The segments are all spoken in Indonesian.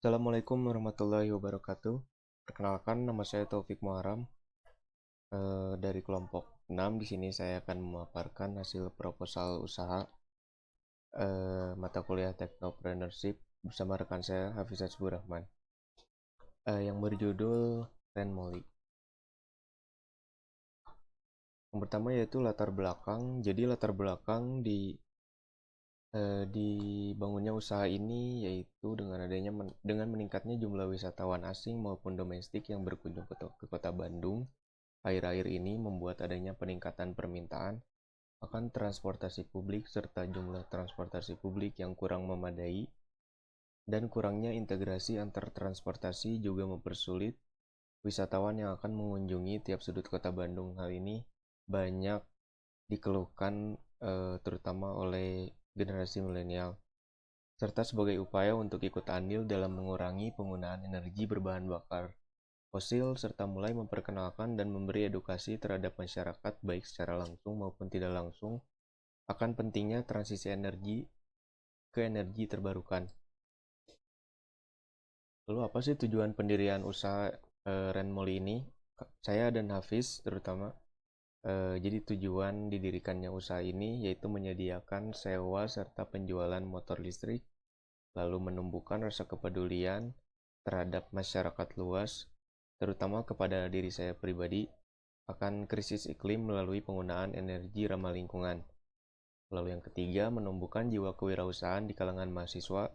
Assalamualaikum warahmatullahi wabarakatuh. Perkenalkan, nama saya Taufik Muharam dari kelompok 6. Di sini saya akan memaparkan hasil proposal usaha mata kuliah Technopreneurship bersama rekan saya Hafizat Rahman yang berjudul Ren Moli. Yang pertama yaitu latar belakang. Jadi latar belakang dibangunnya usaha ini yaitu dengan meningkatnya jumlah wisatawan asing maupun domestik yang berkunjung ke Kota Bandung. Akhir-akhir ini membuat adanya peningkatan permintaan akan transportasi publik serta jumlah transportasi publik yang kurang memadai, dan kurangnya integrasi antar transportasi juga mempersulit wisatawan yang akan mengunjungi tiap sudut Kota Bandung. Hal ini banyak dikeluhkan terutama oleh generasi milenial, serta sebagai upaya untuk ikut andil dalam mengurangi penggunaan energi berbahan bakar fosil, serta mulai memperkenalkan dan memberi edukasi terhadap masyarakat baik secara langsung maupun tidak langsung akan pentingnya transisi energi ke energi terbarukan. Lalu apa sih tujuan pendirian usaha Renmoli ini? Saya dan Hafiz terutama. Jadi tujuan didirikannya usaha ini yaitu menyediakan sewa serta penjualan motor listrik, lalu menumbuhkan rasa kepedulian terhadap masyarakat luas, terutama kepada diri saya pribadi, akan krisis iklim melalui penggunaan energi ramah lingkungan. Lalu yang ketiga, menumbuhkan jiwa kewirausahaan di kalangan mahasiswa,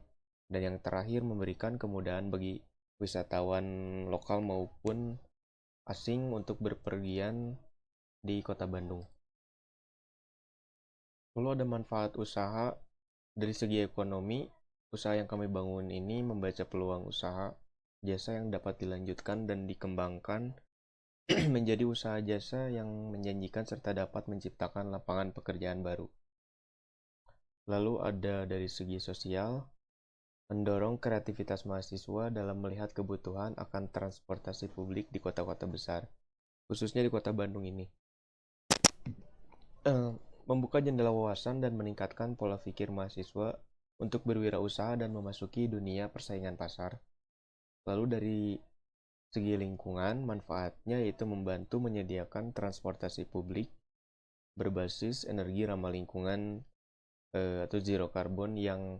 dan yang terakhir memberikan kemudahan bagi wisatawan lokal maupun asing untuk berpergian di Kota Bandung. Lalu ada manfaat usaha dari segi ekonomi. Usaha yang kami bangun ini membaca peluang usaha jasa yang dapat dilanjutkan dan dikembangkan menjadi usaha jasa yang menjanjikan serta dapat menciptakan lapangan pekerjaan baru. Lalu ada dari segi sosial, mendorong kreativitas mahasiswa dalam melihat kebutuhan akan transportasi publik di kota-kota besar, khususnya di Kota Bandung ini. Membuka jendela wawasan dan meningkatkan pola pikir mahasiswa untuk berwirausaha dan memasuki dunia persaingan pasar. Lalu dari segi lingkungan, manfaatnya yaitu membantu menyediakan transportasi publik berbasis energi ramah lingkungan atau zero carbon yang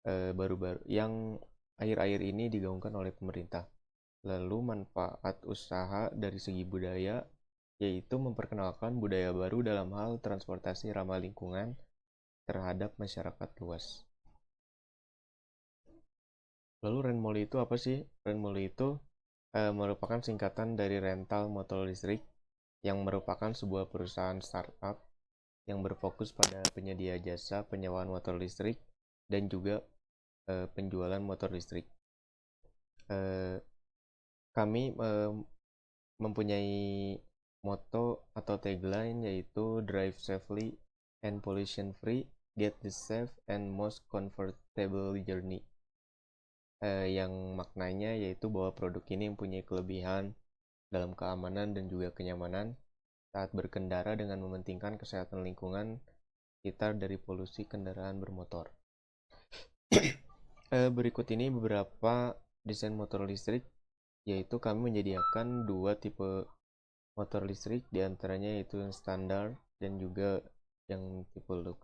baru-baru yang akhir-akhir ini digaungkan oleh pemerintah. Lalu manfaat usaha dari segi budaya yaitu memperkenalkan budaya baru dalam hal transportasi ramah lingkungan terhadap masyarakat luas. Lalu Renmoli itu apa sih? Renmoli itu merupakan singkatan dari rental motor listrik, yang merupakan sebuah perusahaan startup yang berfokus pada penyedia jasa penyewaan motor listrik dan juga penjualan motor listrik. Kami mempunyai moto atau tagline yaitu Drive Safely and Pollution Free, Get the Safe and Most Comfortable Journey, yang maknanya yaitu bahwa produk ini mempunyai kelebihan dalam keamanan dan juga kenyamanan saat berkendara dengan mementingkan kesehatan lingkungan sekitar dari polusi kendaraan bermotor. Berikut ini beberapa desain motor listrik, yaitu kami menyediakan dua tipe motor listrik, diantaranya yaitu yang standar dan juga yang tipe lux.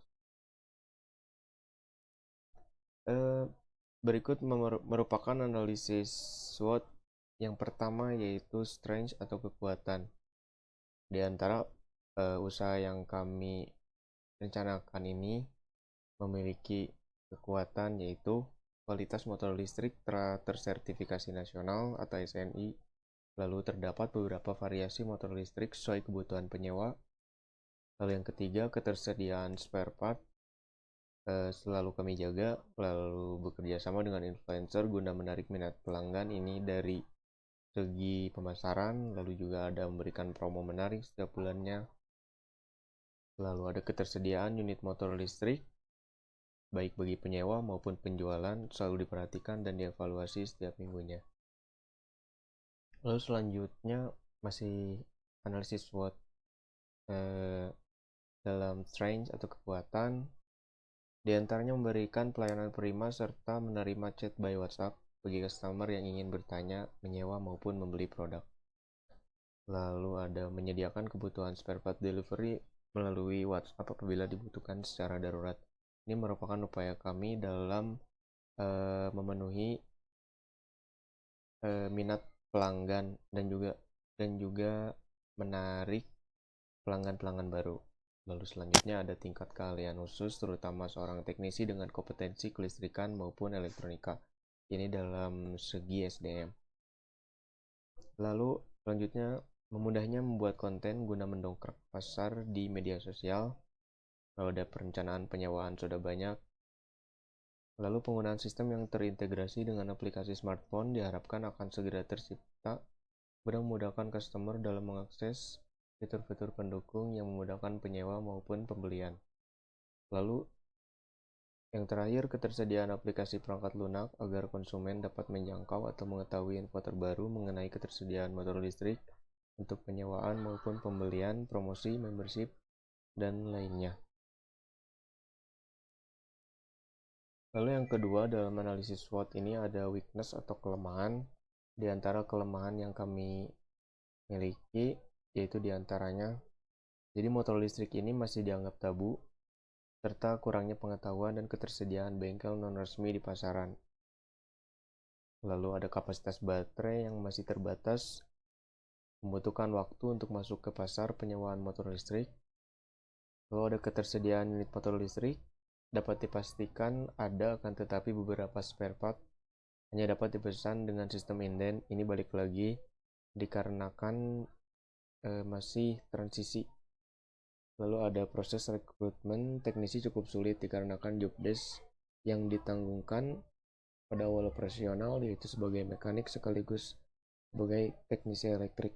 Berikut merupakan analisis SWOT. Yang pertama yaitu strength atau kekuatan. Di antara usaha yang kami rencanakan ini memiliki kekuatan yaitu kualitas motor listrik tersertifikasi nasional atau SNI. Lalu terdapat beberapa variasi motor listrik sesuai kebutuhan penyewa. Lalu yang ketiga, ketersediaan spare part selalu kami jaga. Lalu bekerja sama dengan influencer guna menarik minat pelanggan ini dari segi pemasaran. Lalu juga ada memberikan promo menarik setiap bulannya. Lalu ada ketersediaan unit motor listrik baik bagi penyewa maupun penjualan selalu diperhatikan dan dievaluasi setiap minggunya. Lalu selanjutnya masih analisis SWOT dalam strength atau kekuatan. Di antaranya memberikan pelayanan prima serta menerima chat by WhatsApp bagi customer yang ingin bertanya, menyewa maupun membeli produk. Lalu ada menyediakan kebutuhan spare part delivery melalui WhatsApp apabila dibutuhkan secara darurat. Ini merupakan upaya kami dalam memenuhi minat pelanggan dan juga menarik pelanggan-pelanggan baru. Lalu selanjutnya ada tingkat keahlian khusus, terutama seorang teknisi dengan kompetensi kelistrikan maupun elektronika. Ini dalam segi SDM. Lalu selanjutnya memudahnya membuat konten guna mendongkrak pasar di media sosial. Lalu ada perencanaan penyewaan sudah banyak. Lalu penggunaan sistem yang terintegrasi dengan aplikasi smartphone diharapkan akan segera tercipta, guna memudahkan customer dalam mengakses fitur-fitur pendukung yang memudahkan penyewa maupun pembelian. Lalu yang terakhir, ketersediaan aplikasi perangkat lunak agar konsumen dapat menjangkau atau mengetahui info terbaru mengenai ketersediaan motor listrik untuk penyewaan maupun pembelian, promosi, membership, dan lainnya. Lalu yang kedua, dalam analisis SWOT ini ada weakness atau kelemahan. Di antara kelemahan yang kami miliki yaitu diantaranya, jadi motor listrik ini masih dianggap tabu, serta kurangnya pengetahuan dan ketersediaan bengkel non-resmi di pasaran. Lalu ada kapasitas baterai yang masih terbatas, membutuhkan waktu untuk masuk ke pasar penyewaan motor listrik. Lalu ada ketersediaan unit motor listrik, dapat dipastikan ada akan tetapi beberapa spare part hanya dapat dipesan dengan sistem inden. Ini balik lagi dikarenakan masih transisi. Lalu ada proses rekrutmen teknisi cukup sulit dikarenakan job desk yang ditanggungkan pada awal operasional yaitu sebagai mekanik sekaligus sebagai teknisi elektrik.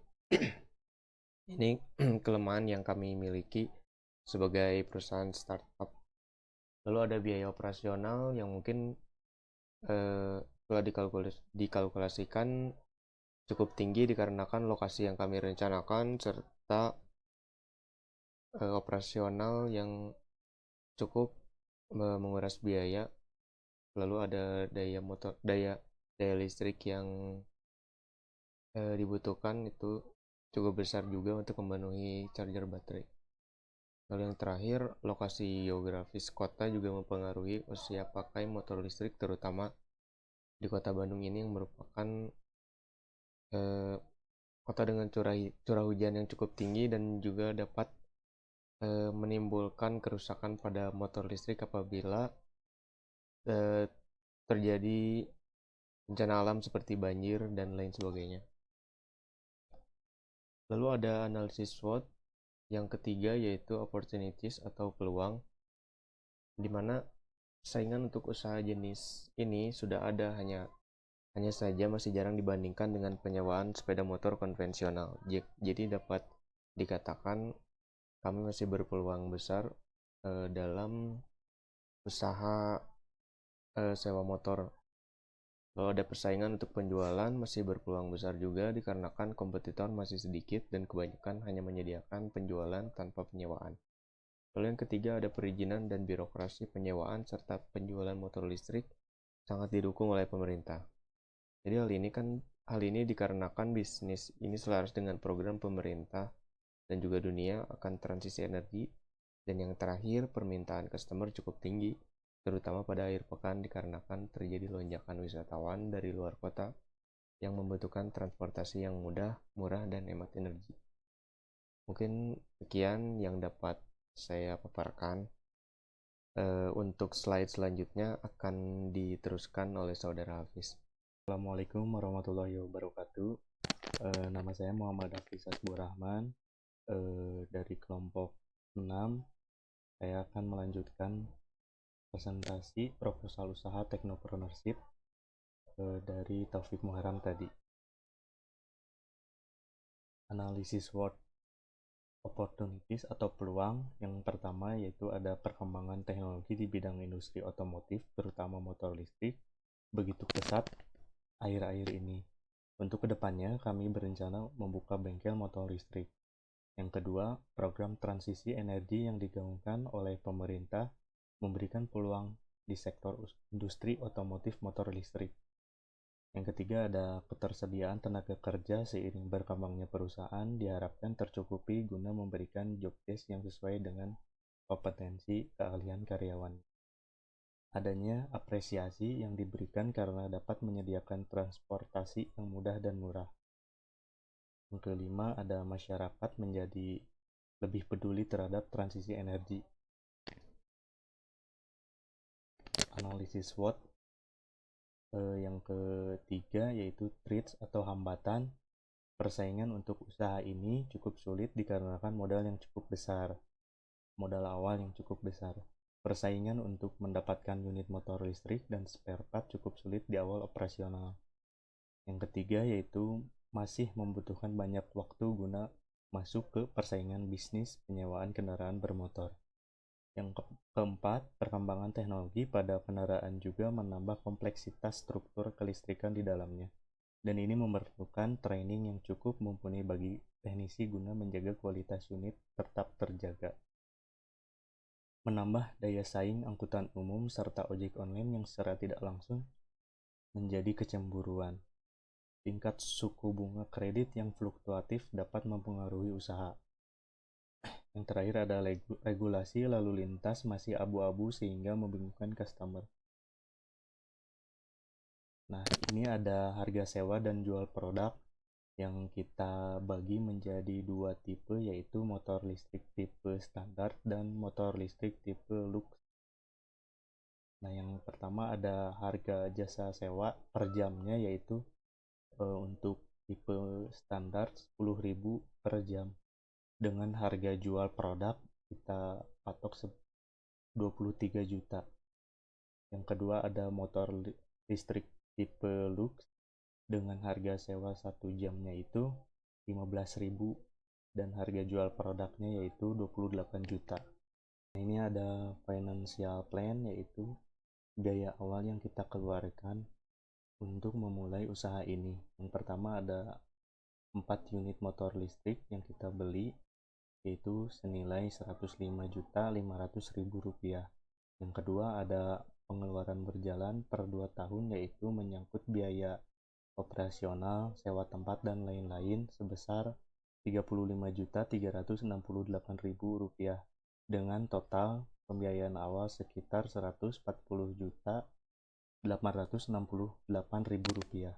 Ini kelemahan yang kami miliki sebagai perusahaan startup. Lalu ada biaya operasional yang mungkin telah dikalkulasikan cukup tinggi dikarenakan lokasi yang kami rencanakan serta operasional yang cukup menguras biaya. Lalu ada daya listrik yang dibutuhkan itu cukup besar juga untuk memenuhi charger baterai. Lalu yang terakhir, lokasi geografis kota juga mempengaruhi usia pakai motor listrik, terutama di kota Bandung ini yang merupakan kota dengan curah hujan yang cukup tinggi dan juga dapat menimbulkan kerusakan pada motor listrik apabila terjadi bencana alam seperti banjir dan lain sebagainya. Lalu ada analisis SWOT yang ketiga yaitu opportunities atau peluang, di mana saingan untuk usaha jenis ini sudah ada, hanya saja masih jarang dibandingkan dengan penyewaan sepeda motor konvensional. Jadi dapat dikatakan kami masih berpeluang besar dalam usaha sewa motor. Lalu ada persaingan untuk penjualan masih berpeluang besar juga dikarenakan kompetitor masih sedikit dan kebanyakan hanya menyediakan penjualan tanpa penyewaan. Lalu yang ketiga ada perizinan dan birokrasi penyewaan serta penjualan motor listrik sangat didukung oleh pemerintah. Jadi hal ini dikarenakan bisnis ini selaras dengan program pemerintah dan juga dunia akan transisi energi. Dan yang terakhir, permintaan customer cukup tinggi, terutama pada akhir pekan dikarenakan terjadi lonjakan wisatawan dari luar kota yang membutuhkan transportasi yang mudah, murah, dan hemat energi. Mungkin sekian yang dapat saya paparkan. Untuk slide selanjutnya akan diteruskan oleh Saudara Hafiz. Assalamualaikum warahmatullahi wabarakatuh. Nama saya Muhammad Hafiz Asburrahman, dari kelompok 6. Saya akan melanjutkan presentasi proposal usaha teknopreneurship dari Taufik Muharam tadi. Analisis SWOT opportunities atau peluang yang pertama yaitu ada perkembangan teknologi di bidang industri otomotif, terutama motor listrik, begitu pesat akhir-akhir ini. Untuk kedepannya, kami berencana membuka bengkel motor listrik. Yang kedua, program transisi energi yang digaungkan oleh pemerintah memberikan peluang di sektor industri otomotif motor listrik. Yang ketiga ada ketersediaan tenaga kerja seiring berkembangnya perusahaan diharapkan tercukupi guna memberikan job desk yang sesuai dengan kompetensi keahlian karyawan. Adanya apresiasi yang diberikan karena dapat menyediakan transportasi yang mudah dan murah. Yang kelima ada masyarakat menjadi lebih peduli terhadap transisi energi. Analisis SWOT. Yang ketiga yaitu threats atau hambatan. Persaingan untuk usaha ini cukup sulit dikarenakan modal yang cukup besar. Modal awal yang cukup besar. Persaingan untuk mendapatkan unit motor listrik dan spare part cukup sulit di awal operasional. Yang ketiga yaitu masih membutuhkan banyak waktu guna masuk ke persaingan bisnis penyewaan kendaraan bermotor. Yang keempat, perkembangan teknologi pada kendaraan juga menambah kompleksitas struktur kelistrikan di dalamnya. Dan ini memerlukan training yang cukup mumpuni bagi teknisi guna menjaga kualitas unit tetap terjaga. Menambah daya saing angkutan umum serta ojek online yang secara tidak langsung menjadi kecemburuan. Tingkat suku bunga kredit yang fluktuatif dapat mempengaruhi usaha. Yang terakhir ada regulasi lalu lintas masih abu-abu sehingga membingungkan customer. Nah, ini ada harga sewa dan jual produk yang kita bagi menjadi dua tipe, yaitu motor listrik tipe standar dan motor listrik tipe lux. Nah, yang pertama ada harga jasa sewa per jamnya, yaitu untuk tipe standar 10.000 per jam. Dengan harga jual produk kita patok 23 juta. Yang kedua ada motor listrik tipe lux dengan harga sewa 1 jamnya itu 15.000 dan harga jual produknya yaitu 28 juta. Nah, ini ada financial plan, yaitu biaya awal yang kita keluarkan untuk memulai usaha ini. Yang pertama ada 4 unit motor listrik yang kita beli, yaitu senilai 105.500.000 rupiah. Yang kedua ada pengeluaran berjalan per 2 tahun, yaitu menyangkut biaya operasional, sewa tempat dan lain-lain sebesar 35.368.000 rupiah dengan total pembiayaan awal sekitar 140.868.000 rupiah.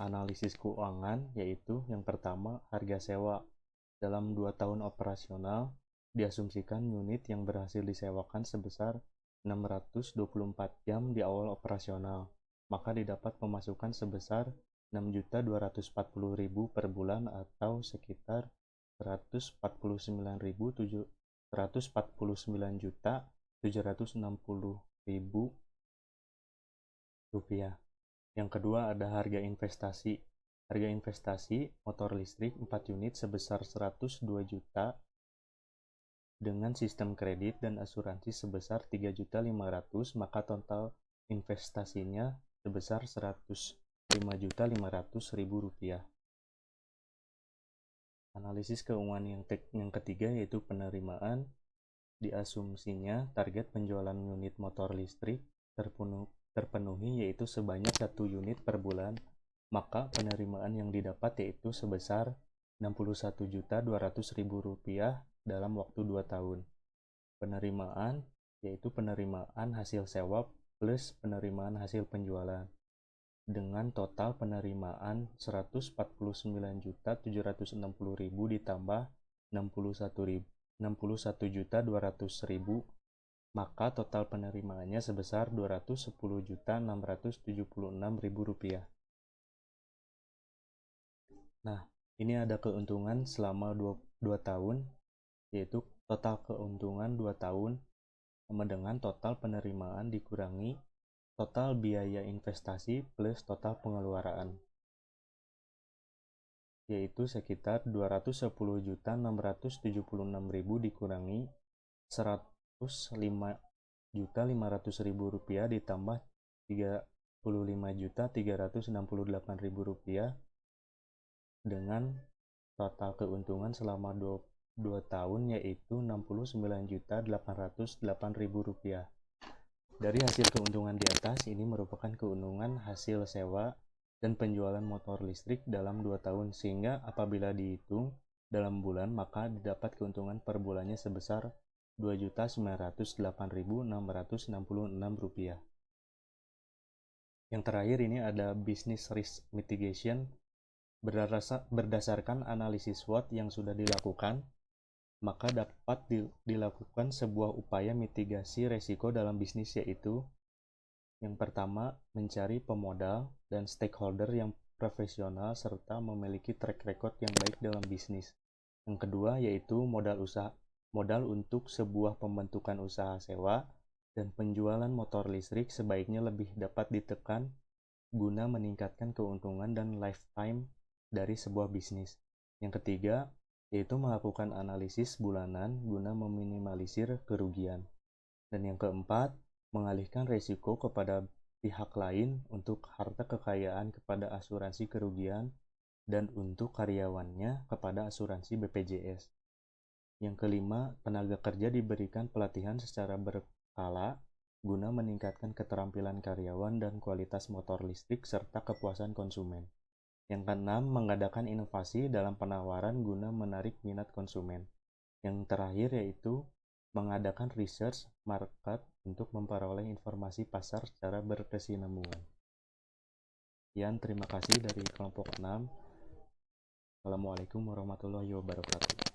Analisis keuangan yaitu yang pertama harga sewa dalam 2 tahun operasional diasumsikan unit yang berhasil disewakan sebesar 624 jam di awal operasional, maka didapat pemasukan sebesar 6.240.000 per bulan atau sekitar 149.760.000 rupiah. Yang kedua ada harga investasi. Harga investasi motor listrik 4 unit sebesar 102 juta dengan sistem kredit dan asuransi sebesar 3.500.000, maka total investasinya sebesar 105.500.000 rupiah. Analisis keuangan yang ketiga yaitu penerimaan. Diasumsinya target penjualan unit motor listrik terpenuhi yaitu sebanyak 1 unit per bulan, maka penerimaan yang didapat yaitu sebesar 61.200.000 rupiah dalam waktu 2 tahun. Penerimaan yaitu penerimaan hasil sewa plus penerimaan hasil penjualan dengan total penerimaan 149.760.000 ditambah 61.200.000, maka total penerimaannya sebesar 210.676.000 rupiah. Nah, ini ada keuntungan selama 2 tahun, yaitu total keuntungan 2 tahun sama dengan total penerimaan dikurangi total biaya investasi plus total pengeluaran, yaitu sekitar 210.676.000 dikurangi 105.500.000 rupiah ditambah 35.368.000 rupiah dengan total keuntungan selama 2 tahun yaitu 69.808.000 rupiah. Dari hasil keuntungan di atas, ini merupakan keuntungan hasil sewa dan penjualan motor listrik dalam 2 tahun, sehingga apabila dihitung dalam bulan, maka didapat keuntungan per bulannya sebesar Rp2.908.666. Yang terakhir ini ada business risk mitigation. Berdasarkan analisis SWOT yang sudah dilakukan, maka dapat dilakukan sebuah upaya mitigasi resiko dalam bisnis, yaitu yang pertama, mencari pemodal dan stakeholder yang profesional serta memiliki track record yang baik dalam bisnis. Yang kedua, yaitu modal untuk sebuah pembentukan usaha sewa dan penjualan motor listrik sebaiknya lebih dapat ditekan guna meningkatkan keuntungan dan lifetime dari sebuah bisnis. Yang ketiga, yaitu melakukan analisis bulanan guna meminimalisir kerugian. Dan yang keempat, mengalihkan risiko kepada pihak lain untuk harta kekayaan kepada asuransi kerugian dan untuk karyawannya kepada asuransi BPJS. Yang kelima, tenaga kerja diberikan pelatihan secara berkala guna meningkatkan keterampilan karyawan dan kualitas motor listrik serta kepuasan konsumen. Yang keenam, mengadakan inovasi dalam penawaran guna menarik minat konsumen. Yang terakhir yaitu mengadakan research market untuk memperoleh informasi pasar secara berkesinambungan. Sekian, terima kasih dari kelompok 6. Assalamualaikum warahmatullahi wabarakatuh.